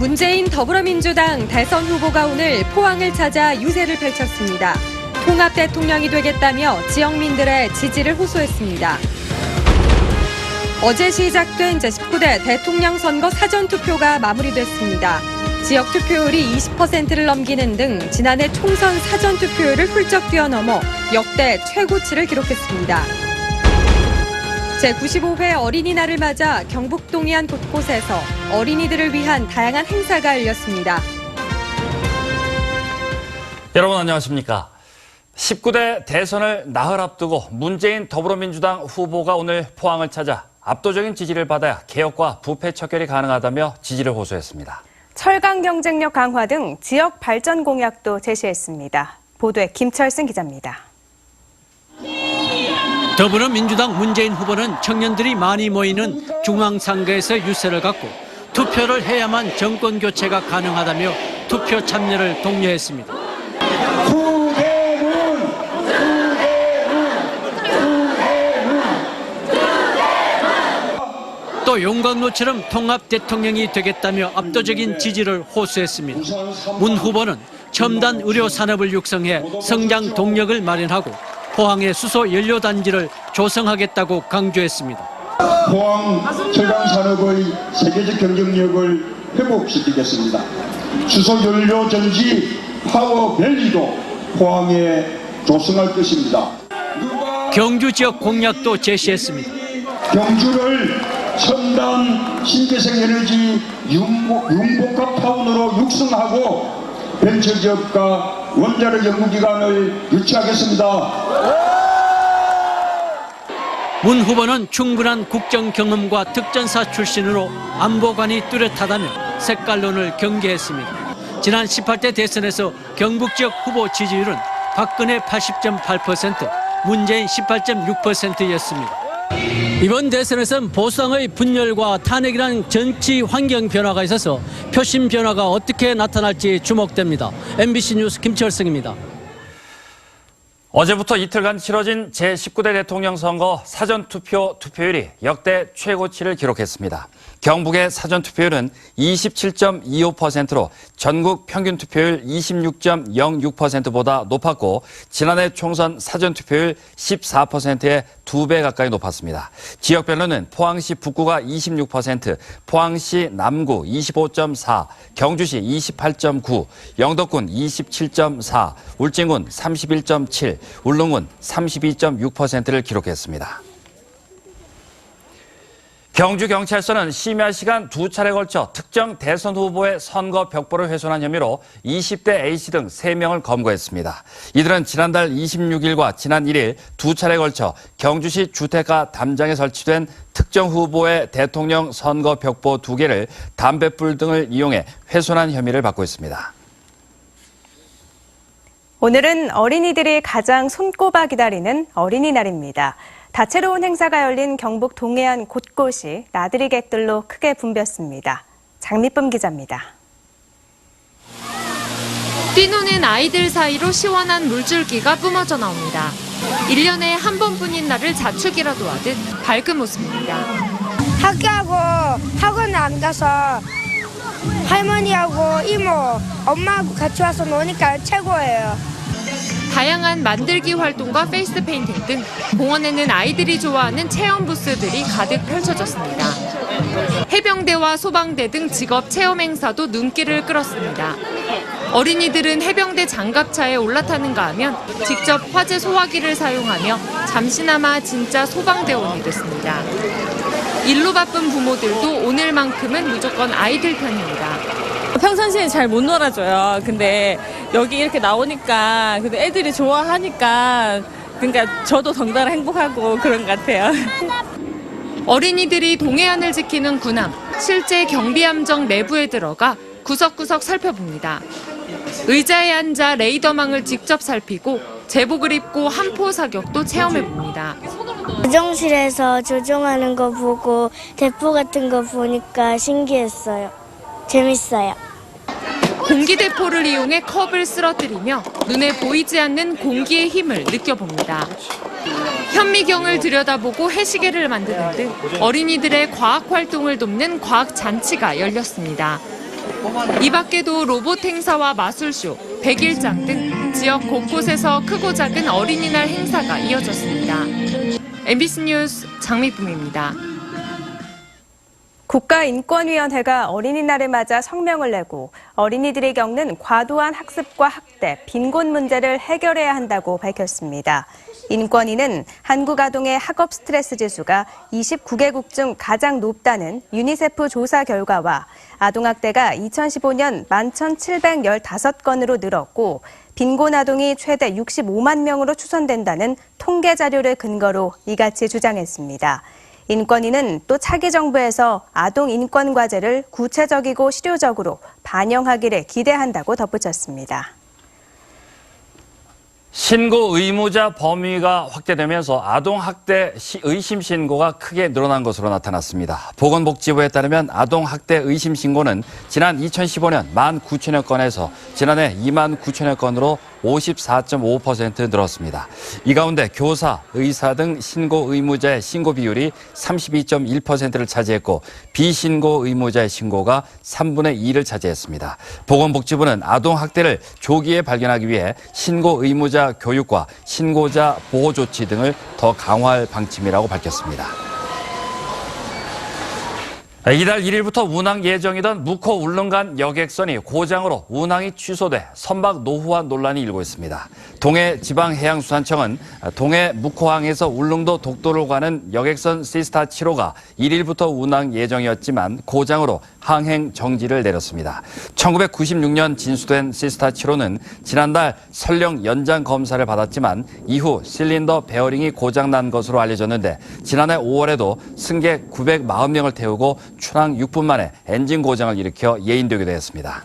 문재인 더불어민주당 대선 후보가 오늘 포항을 찾아 유세를 펼쳤습니다. 통합 대통령이 되겠다며 지역민들의 지지를 호소했습니다. 어제 시작된 제19대 대통령 선거 사전투표가 마무리됐습니다. 지역 투표율이 20%를 넘기는 등 지난해 총선 사전투표율을 훌쩍 뛰어넘어 역대 최고치를 기록했습니다. 제95회 어린이날을 맞아 경북 동해안 곳곳에서 어린이들을 위한 다양한 행사가 열렸습니다. 여러분 안녕하십니까? 19대 대선을 나흘 앞두고 문재인 더불어민주당 후보가 오늘 포항을 찾아 압도적인 지지를 받아야 개혁과 부패 척결이 가능하다며 지지를 호소했습니다. 철강 경쟁력 강화 등 지역 발전 공약도 제시했습니다. 보도에 김철승 기자입니다. 더불어민주당 문재인 후보는 청년들이 많이 모이는 중앙상가에서 유세를 갖고 투표를 해야만 정권 교체가 가능하다며 투표 참여를 독려했습니다. 또 용광로처럼 통합 대통령이 되겠다며 압도적인 지지를 호소했습니다. 문 후보는 첨단 의료 산업을 육성해 성장 동력을 마련하고 포항의 수소 연료 단지를 조성하겠다고 강조했습니다. 포항 철강 산업의 세계적 경쟁력을 회복시키겠습니다. 수소 연료 전지 파워밸리도 포항에 조성할 것입니다. 경주 지역 공약도 제시했습니다. 경주를 첨단 신재생 에너지 융복합 타운으로 육성하고 벤처기업과 원자력 연구기관을 유치하겠습니다. 문 후보는 충분한 국정 경험과 특전사 출신으로 안보관이 뚜렷하다며 색깔론을 경계했습니다. 지난 18대 대선에서 경북 지역 후보 지지율은 박근혜 80.8%, 문재인 18.6%였습니다. 이번 대선에서는 보수당의 분열과 탄핵이라는 정치 환경 변화가 있어서 표심 변화가 어떻게 나타날지 주목됩니다. MBC 뉴스 김철승입니다. 어제부터 이틀간 치러진 제19대 대통령 선거 사전투표 투표율이 역대 최고치를 기록했습니다. 경북의 사전투표율은 27.25%로 전국 평균 투표율 26.06%보다 높았고 지난해 총선 사전투표율 14%의 2배 가까이 높았습니다. 지역별로는 포항시 북구가 26%, 포항시 남구 25.4%, 경주시 28.9%, 영덕군 27.4%, 울진군 31.7%, 울릉군 32.6%를 기록했습니다. 경주경찰서는 심야 시간 2차례 걸쳐 특정 대선 후보의 선거 벽보를 훼손한 혐의로 20대 A씨 등 3명을 검거했습니다. 이들은 지난달 26일과 지난 1일 2차례 걸쳐 경주시 주택가 담장에 설치된 특정 후보의 대통령 선거 벽보 2개를 담뱃불 등을 이용해 훼손한 혐의를 받고 있습니다. 오늘은 어린이들이 가장 손꼽아 기다리는 어린이날입니다. 다채로운 행사가 열린 경북 동해안 곳곳이 나들이 객들로 크게 붐볐습니다. 장미쁨 기자입니다. 뛰노는 아이들 사이로 시원한 물줄기가 뿜어져 나옵니다. 1년에 한 번뿐인 날을 자축이라도 하듯 밝은 모습입니다. 학교하고 학원을 안 가서 할머니하고 이모, 엄마하고 같이 와서 노니까 최고예요. 다양한 만들기 활동과 페이스 페인팅 등 공원에는 아이들이 좋아하는 체험 부스들이 가득 펼쳐졌습니다. 해병대와 소방대 등 직업 체험 행사도 눈길을 끌었습니다. 어린이들은 해병대 장갑차에 올라타는가 하면 직접 화재 소화기를 사용하며 잠시나마 진짜 소방대원이 됐습니다. 일로 바쁜 부모들도 오늘만큼은 무조건 아이들 편입니다. 평상시에 잘 못 놀아줘요. 근데 여기 이렇게 나오니까 근데 애들이 좋아하니까 그러니까 저도 덩달아 행복하고 그런 것 같아요. 어린이들이 동해안을 지키는 군함, 실제 경비함정 내부에 들어가 구석구석 살펴봅니다. 의자에 앉아 레이더망을 직접 살피고 제복을 입고 함포 사격도 체험해봅니다. 조종실에서 조종하는 거 보고 대포 같은 거 보니까 신기했어요. 재밌어요. 공기대포를 이용해 컵을 쓰러뜨리며 눈에 보이지 않는 공기의 힘을 느껴봅니다. 현미경을 들여다보고 해시계를 만드는 등 어린이들의 과학활동을 돕는 과학잔치가 열렸습니다. 이 밖에도 로봇 행사와 마술쇼, 백일장 등 지역 곳곳에서 크고 작은 어린이날 행사가 이어졌습니다. MBC 뉴스 장미쁨입니다. 국가인권위원회가 어린이날을 맞아 성명을 내고 어린이들이 겪는 과도한 학습과 학대, 빈곤 문제를 해결해야 한다고 밝혔습니다. 인권위는 한국 아동의 학업 스트레스 지수가 29개국 중 가장 높다는 유니세프 조사 결과와 아동학대가 2015년 11,715건으로 늘었고 빈곤 아동이 최대 65만 명으로 추산된다는 통계 자료를 근거로 이같이 주장했습니다. 인권위는 또 차기 정부에서 아동 인권 과제를 구체적이고 실효적으로 반영하기를 기대한다고 덧붙였습니다. 신고 의무자 범위가 확대되면서 아동학대 의심 신고가 크게 늘어난 것으로 나타났습니다. 보건복지부에 따르면 아동학대 의심 신고는 지난 2015년 19,000여 건에서 지난해 29,000여 건으로 54.5% 늘었습니다. 이 가운데 교사, 의사 등 신고 의무자의 신고 비율이 32.1%를 차지했고 비신고 의무자의 신고가 3분의 2를 차지했습니다. 보건복지부는 아동학대를 조기에 발견하기 위해 신고 의무자 교육과 신고자 보호 조치 등을 더 강화할 방침이라고 밝혔습니다. 이달 1일부터 운항 예정이던 묵호 울릉간 여객선이 고장으로 운항이 취소돼 선박 노후화 논란이 일고 있습니다. 동해지방해양수산청은 동해 묵호항에서 울릉도 독도로 가는 여객선 시스타 7호가 1일부터 운항 예정이었지만 고장으로 항행 정지를 내렸습니다. 1996년 진수된 시스타 7호는 지난달 설령 연장 검사를 받았지만 이후 실린더 베어링이 고장난 것으로 알려졌는데 지난해 5월에도 승객 940명을 태우고 출항 6분 만에 엔진 고장을 일으켜 예인되기도 했습니다.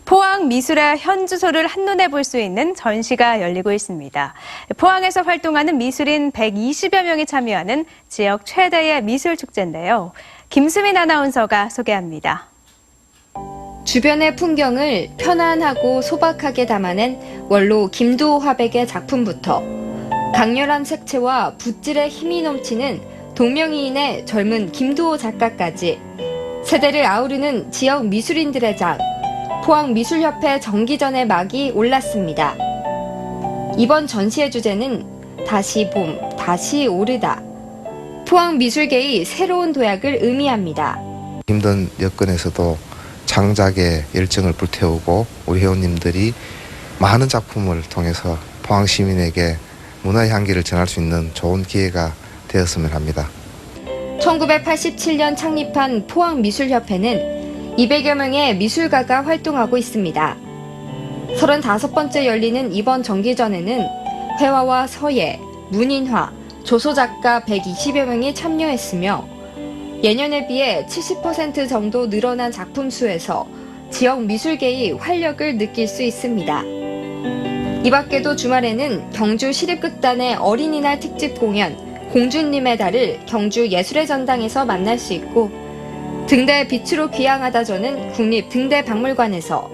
포항 미술의 현 주소를 한눈에 볼 수 있는 전시가 열리고 있습니다. 포항에서 활동하는 미술인 120여 명이 참여하는 지역 최대의 미술 축제인데요. 김수민 아나운서가 소개합니다. 주변의 풍경을 편안하고 소박하게 담아낸 원로 김두호 화백의 작품부터 강렬한 색채와 붓질의 힘이 넘치는 동명이인의 젊은 김두호 작가까지 세대를 아우르는 지역 미술인들의 장, 포항미술협회 정기전의 막이 올랐습니다. 이번 전시의 주제는 다시 봄, 다시 오르다. 포항미술계의 새로운 도약을 의미합니다. 힘든 여건에서도 창작의 열정을 불태우고 우리 회원님들이 많은 작품을 통해서 포항 시민에게 문화의 향기를 전할 수 있는 좋은 기회가 되었으면 합니다. 1987년 창립한 포항미술협회는 200여 명의 미술가가 활동하고 있습니다. 35번째 열리는 이번 정기전에는 회화와 서예, 문인화, 조소작가 120여 명이 참여했으며 예년에 비해 70% 정도 늘어난 작품 수에서 지역 미술계의 활력을 느낄 수 있습니다. 이 밖에도 주말에는 경주 시립극단의 어린이날 특집 공연 공주님의 달을 경주 예술의 전당에서 만날 수 있고 등대 빛으로 귀향하다 저는 국립등대박물관에서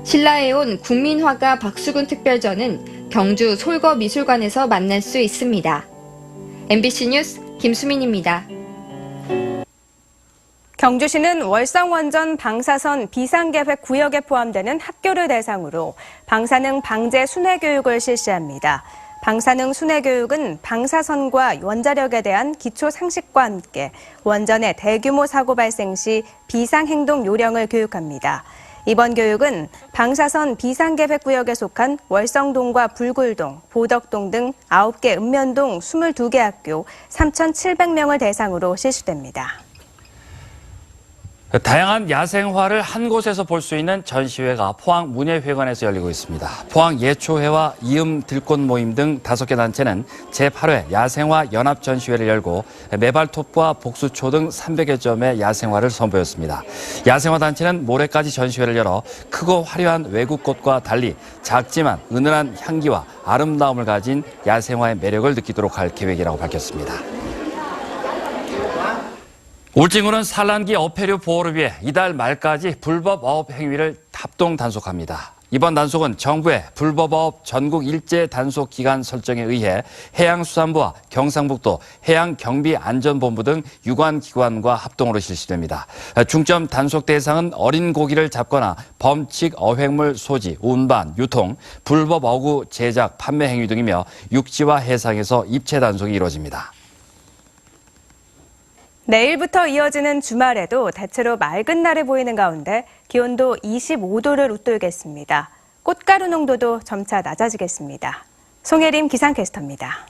신라에 온 국민화가 박수근 특별전은 경주 솔거미술관에서 만날 수 있습니다. MBC 뉴스 김수민입니다. 경주시는 월성원전 방사선 비상계획 구역에 포함되는 학교를 대상으로 방사능 방제 순회 교육을 실시합니다. 방사능 순회 교육은 방사선과 원자력에 대한 기초 상식과 함께 원전의 대규모 사고 발생 시 비상행동 요령을 교육합니다. 이번 교육은 방사선 비상계획 구역에 속한 월성동과 불굴동, 보덕동 등 9개 읍면동 22개 학교 3,700명을 대상으로 실시됩니다. 다양한 야생화를 한 곳에서 볼 수 있는 전시회가 포항 문예회관에서 열리고 있습니다. 포항 예초회와 이음 들꽃 모임 등 5개 단체는 제8회 야생화 연합 전시회를 열고 메발톱과 복수초 등 300여 점의 야생화를 선보였습니다. 야생화 단체는 모레까지 전시회를 열어 크고 화려한 외국꽃과 달리 작지만 은은한 향기와 아름다움을 가진 야생화의 매력을 느끼도록 할 계획이라고 밝혔습니다. 울진군은 산란기 어패류 보호를 위해 이달 말까지 불법 어업 행위를 합동 단속합니다. 이번 단속은 정부의 불법어업 전국 일제 단속 기간 설정에 의해 해양수산부와 경상북도 해양경비안전본부 등 유관기관과 합동으로 실시됩니다. 중점 단속 대상은 어린 고기를 잡거나 범칙 어획물 소지, 운반, 유통, 불법 어구 제작, 판매 행위 등이며 육지와 해상에서 입체 단속이 이루어집니다. 내일부터 이어지는 주말에도 대체로 맑은 날에 보이는 가운데 기온도 25도를 웃돌겠습니다. 꽃가루 농도도 점차 낮아지겠습니다. 송혜림 기상캐스터입니다.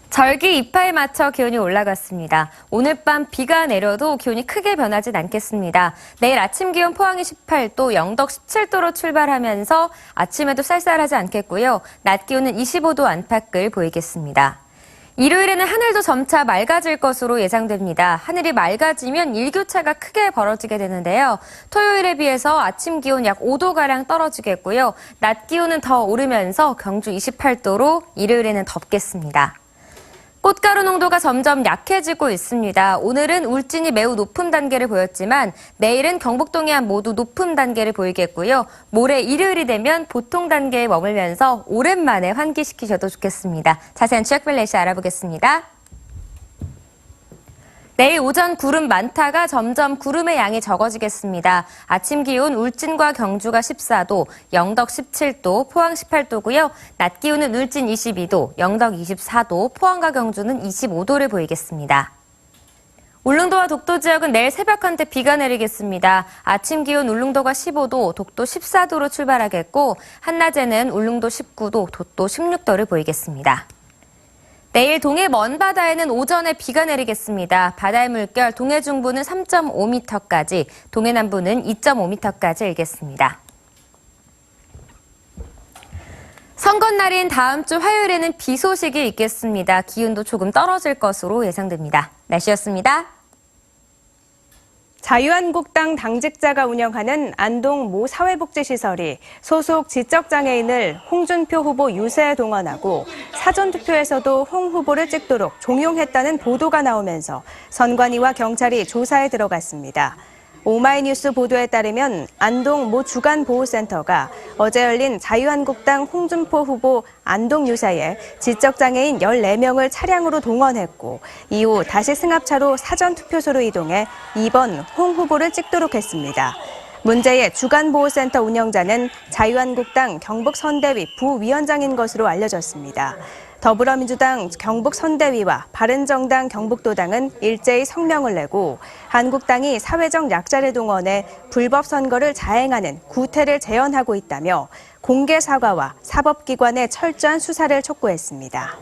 절기 입하에 맞춰 기온이 올라갔습니다. 오늘 밤 비가 내려도 기온이 크게 변하진 않겠습니다. 내일 아침 기온 포항이 18도, 영덕 17도로 출발하면서 아침에도 쌀쌀하지 않겠고요. 낮 기온은 25도 안팎을 보이겠습니다. 일요일에는 하늘도 점차 맑아질 것으로 예상됩니다. 하늘이 맑아지면 일교차가 크게 벌어지게 되는데요. 토요일에 비해서 아침 기온 약 5도가량 떨어지겠고요. 낮 기온은 더 오르면서 경주 28도로 일요일에는 덥겠습니다. 꽃가루 농도가 점점 약해지고 있습니다. 오늘은 울진이 매우 높은 단계를 보였지만 내일은 경북 동해안 모두 높은 단계를 보이겠고요. 모레 일요일이 되면 보통 단계에 머물면서 오랜만에 환기시키셔도 좋겠습니다. 자세한 지역별 날씨 알아보겠습니다. 내일 오전 구름 많다가 점점 구름의 양이 적어지겠습니다. 아침 기온 울진과 경주가 14도, 영덕 17도, 포항 18도고요. 낮 기온은 울진 22도, 영덕 24도, 포항과 경주는 25도를 보이겠습니다. 울릉도와 독도 지역은 내일 새벽 한때 비가 내리겠습니다. 아침 기온 울릉도가 15도, 독도 14도로 출발하겠고 한낮에는 울릉도 19도, 독도 16도를 보이겠습니다. 내일 동해 먼바다에는 오전에 비가 내리겠습니다. 바다의 물결 동해 중부는 3.5m까지, 동해 남부는 2.5m까지 일겠습니다. 선거날인 다음 주 화요일에는 비 소식이 있겠습니다. 기온도 조금 떨어질 것으로 예상됩니다. 날씨였습니다. 자유한국당 당직자가 운영하는 안동 모 사회복지시설이 소속 지적장애인을 홍준표 후보 유세에 동원하고 사전투표에서도 홍 후보를 찍도록 종용했다는 보도가 나오면서 선관위와 경찰이 조사에 들어갔습니다. 오마이뉴스 보도에 따르면 안동 모 주간보호센터가 어제 열린 자유한국당 홍준표 후보 안동 유세에 지적장애인 14명을 차량으로 동원했고 이후 다시 승합차로 사전투표소로 이동해 2번 홍 후보를 찍도록 했습니다. 문제의 주간보호센터 운영자는 자유한국당 경북선대위 부위원장인 것으로 알려졌습니다. 더불어민주당 경북선대위와 바른정당 경북도당은 일제히 성명을 내고 한국당이 사회적 약자를 동원해 불법 선거를 자행하는 구태를 재현하고 있다며 공개 사과와 사법기관의 철저한 수사를 촉구했습니다.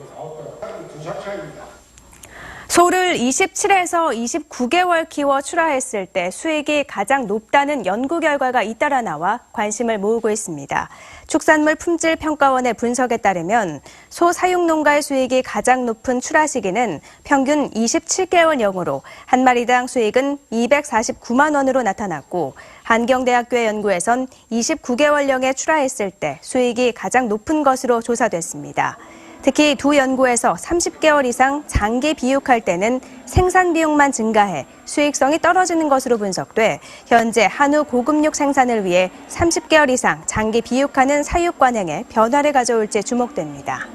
소를 27에서 29개월 키워 출하했을 때 수익이 가장 높다는 연구 결과가 잇따라 나와 관심을 모으고 있습니다. 축산물 품질평가원의 분석에 따르면 소 사육농가의 수익이 가장 높은 출하 시기는 평균 27개월령으로 한 마리당 수익은 249만 원으로 나타났고 한경대학교의 연구에선 29개월령에 출하했을 때 수익이 가장 높은 것으로 조사됐습니다. 특히 두 연구에서 30개월 이상 장기 비육할 때는 생산 비용만 증가해 수익성이 떨어지는 것으로 분석돼 현재 한우 고급육 생산을 위해 30개월 이상 장기 비육하는 사육 관행에 변화를 가져올지 주목됩니다.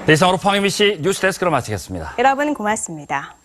이상으로 포항 MBC 뉴스데스크로 마치겠습니다. 여러분 고맙습니다.